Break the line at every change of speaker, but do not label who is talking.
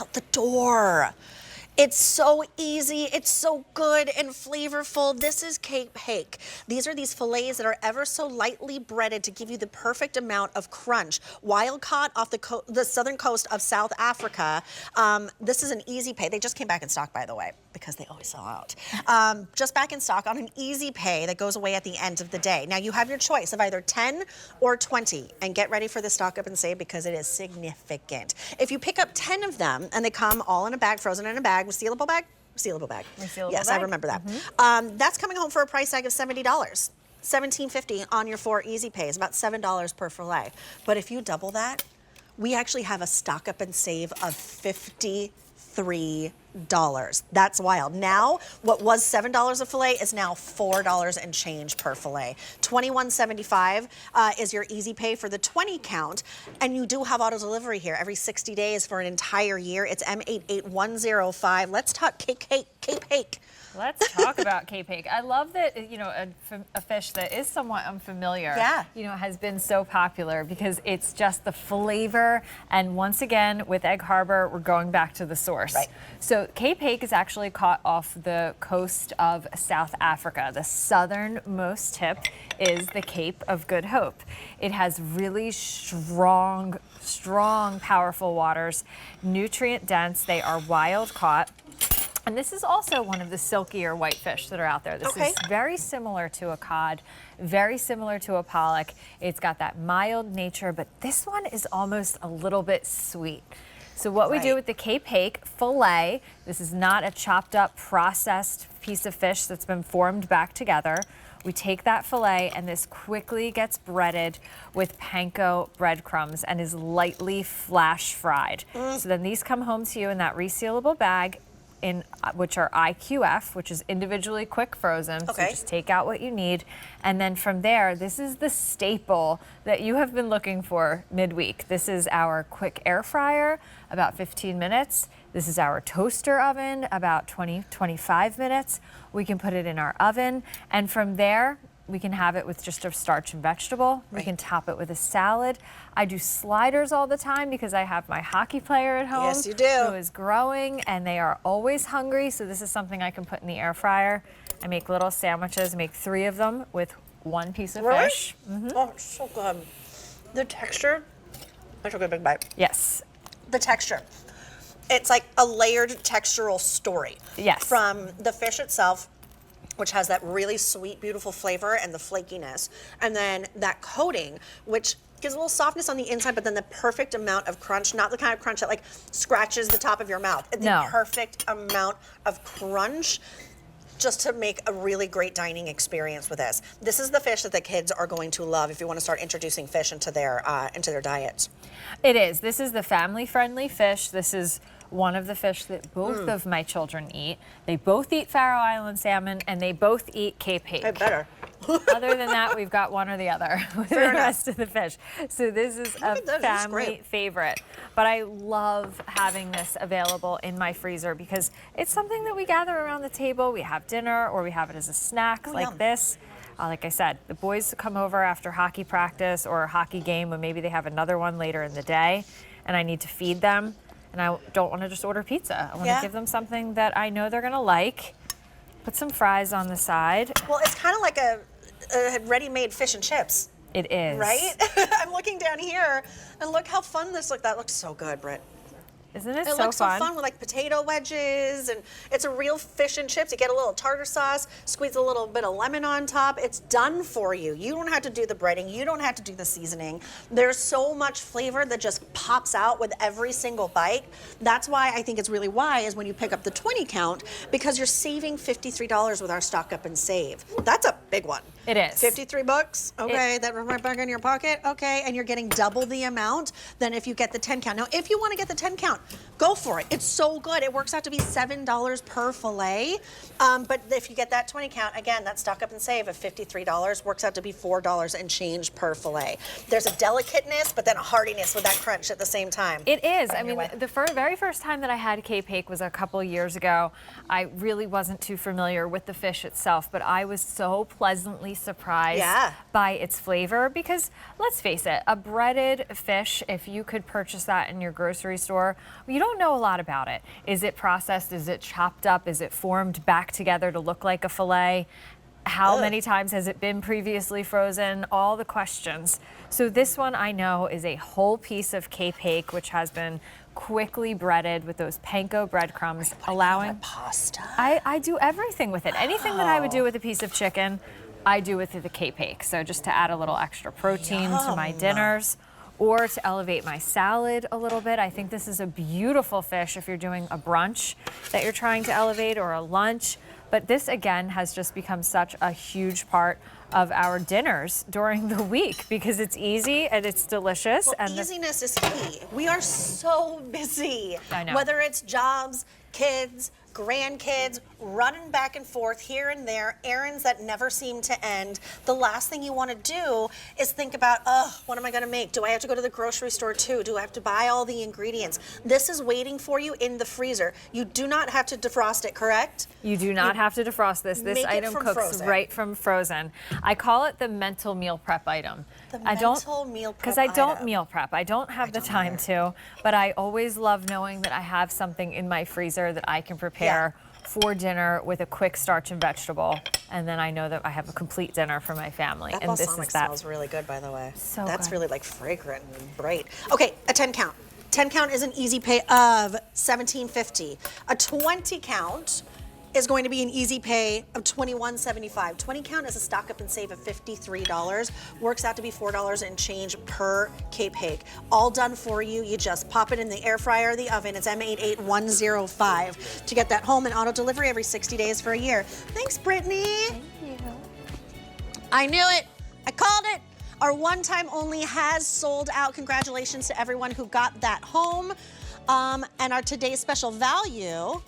out the door. It's so easy, it's so good and flavorful. This is Cape Hake. These are these fillets that are ever so lightly breaded to give you the perfect amount of crunch. Wild caught off the southern coast of South Africa. This is an easy pay. They just came back in stock, by the way, because they always sell out. Just back in stock on an easy pay that goes away at the end of the day. Now you have your choice of either 10 or 20, and get ready for the stock up and save because it is significant. If you pick up 10 of them and they come all in a bag, frozen in a bag, sealable bag? Sealable bag. Yes, I remember that. That's coming home for a price tag of $70. $17.50 on your 4 easy pays, about $7 per fillet. But if you double that, we actually have a stock up and save of $53. That's wild. Now, what was $7 a fillet is now $4 and change per fillet. $21.75 is your easy pay for the 20 count, and you do have auto delivery here every 60 days for an entire year. It's M88105. Let's talk Cape Hake.
Let's talk about Cape Hake. I love that, you know, a fish that is somewhat unfamiliar, you know, has been so popular because it's just the flavor. And once again, with Egg Harbor, we're going back to the source. Right. So Cape Hake is actually caught off the coast of South Africa. The southernmost tip is the Cape of Good Hope. It has really strong, powerful waters, nutrient dense. They are wild caught. And this is also one of the silkier whitefish that are out there. This is very similar to a cod, very similar to a pollock. It's got that mild nature, but this one is almost a little bit sweet. So what we do with the Cape Hake fillet, this is not a chopped up, processed piece of fish that's been formed back together. We take that fillet and this quickly gets breaded with panko breadcrumbs and is lightly flash fried. So then these come home to you in that resealable bag, which are IQF, which is individually quick frozen. So just take out what you need. And then from there, this is the staple that you have been looking for midweek. This is our quick air fryer, about 15 minutes. This is our toaster oven, about 20-25 minutes. We can put it in our oven. And from there, we can have it with just a starch and vegetable. We can top it with a salad. I do sliders all the time because I have my hockey player at home.
Yes, you do.
Who is growing, and they are always hungry. So this is something I can put in the air fryer. I make little sandwiches, make 3 of them with 1 piece of fish.
Oh, it's so good. The texture, I took a big bite.
Yes.
The texture. It's like a layered textural story.
Yes.
From the fish itself, which has that really sweet, beautiful flavor and the flakiness. And then that coating, which gives a little softness on the inside, but then the perfect amount of crunch, not the kind of crunch that like scratches the top of your mouth. The perfect amount of crunch just to make a really great dining experience with this. This is the fish that the kids are going to love if you want to start introducing fish into their diets.
It is. This is the family-friendly fish. This is one of the fish that both of my children eat. They both eat Faroe Island salmon, and they both eat Cape Hake.
I better.
Other than that, we've got one or the other with the rest of the fish. So this is a family favorite. But I love having this available in my freezer because it's something that we gather around the table. We have dinner or we have it as a snack like this. Like I said, the boys come over after hockey practice or a hockey game when maybe they have another one later in the day, and I need to feed them. And I don't want to just order pizza. I want to give them something that I know they're going to like. Put some fries on the side.
Well, it's kind of like a ready-made fish and chips.
It is.
Right? I'm looking down here, and look how fun this looks. That looks so good, Britt.
Isn't it so fun?
It looks so fun with like potato wedges, and it's a real fish and chips. You get a little tartar sauce, squeeze a little bit of lemon on top. It's done for you. You don't have to do the breading. You don't have to do the seasoning. There's so much flavor that just pops out with every single bite. That's why I think it's really wise when you pick up the 20 count, because you're saving $53 with our stock up and save. That's a big one.
It is.
$53, okay, that right back in your pocket, okay, and you're getting double the amount than if you get the 10 count. Now, if you want to get the 10 count, go for it. It's so good. It works out to be $7 per fillet, but if you get that 20 count, again, that stock up and save of $53 works out to be $4 and change per fillet. There's a delicateness, but then a heartiness with that crunch at the same time.
It is. I mean, the very first time that I had Cape Hake was a couple years ago. I really wasn't too familiar with the fish itself, but I was so pleasantly surprised by its flavor because let's face it, a breaded fish, if you could purchase that in your grocery store, you don't know a lot about it. Is it processed? Is it chopped up? Is it formed back together to look like a fillet? How many times has it been previously frozen? All the questions. So this one I know is a whole piece of Cape Hake, which has been quickly breaded with those panko breadcrumbs, allowing
pasta.
I do everything with it. Anything that I would do with a piece of chicken, I do with the Cape Hake. So just to add a little extra protein to my dinners or to elevate my salad a little bit. I think this is a beautiful fish if you're doing a brunch that you're trying to elevate or a lunch. But this, again, has just become such a huge part of our dinners during the week because it's easy and it's delicious.
Well, and easiness is key. We are so busy.
I know.
Whether it's jobs, kids, grandkids, running back and forth here and there, errands that never seem to end. The last thing you want to do is think about, what am I going to make? Do I have to go to the grocery store too? Do I have to buy all the ingredients? This is waiting for you in the freezer. You do not have to defrost it, correct?
You do not have to defrost this. This item cooks right from frozen. I call it the mental meal prep item.
The mental meal prep
because I don't meal prep. I don't have the time to, but I always love knowing that I have something in my freezer that I can prepare for dinner with a quick starch and vegetable, and then I know that I have a complete dinner for my family.
That balsamic smells really good, by the way.
So
that's
good.
really like fragrant and bright. Okay, a 10 count. 10 count is an easy pay of $17.50. A 20 count is going to be an easy pay of $21.75. 20 count is a stock up and save of $53. Works out to be $4 and change per Cape Hake. All done for you. You just pop it in the air fryer or the oven. It's M88105 to get that home and auto delivery every 60 days for a year. Thanks, Brittany.
Thank you.
I knew it. I called it. Our one time only has sold out. Congratulations to everyone who got that home. And our today's special value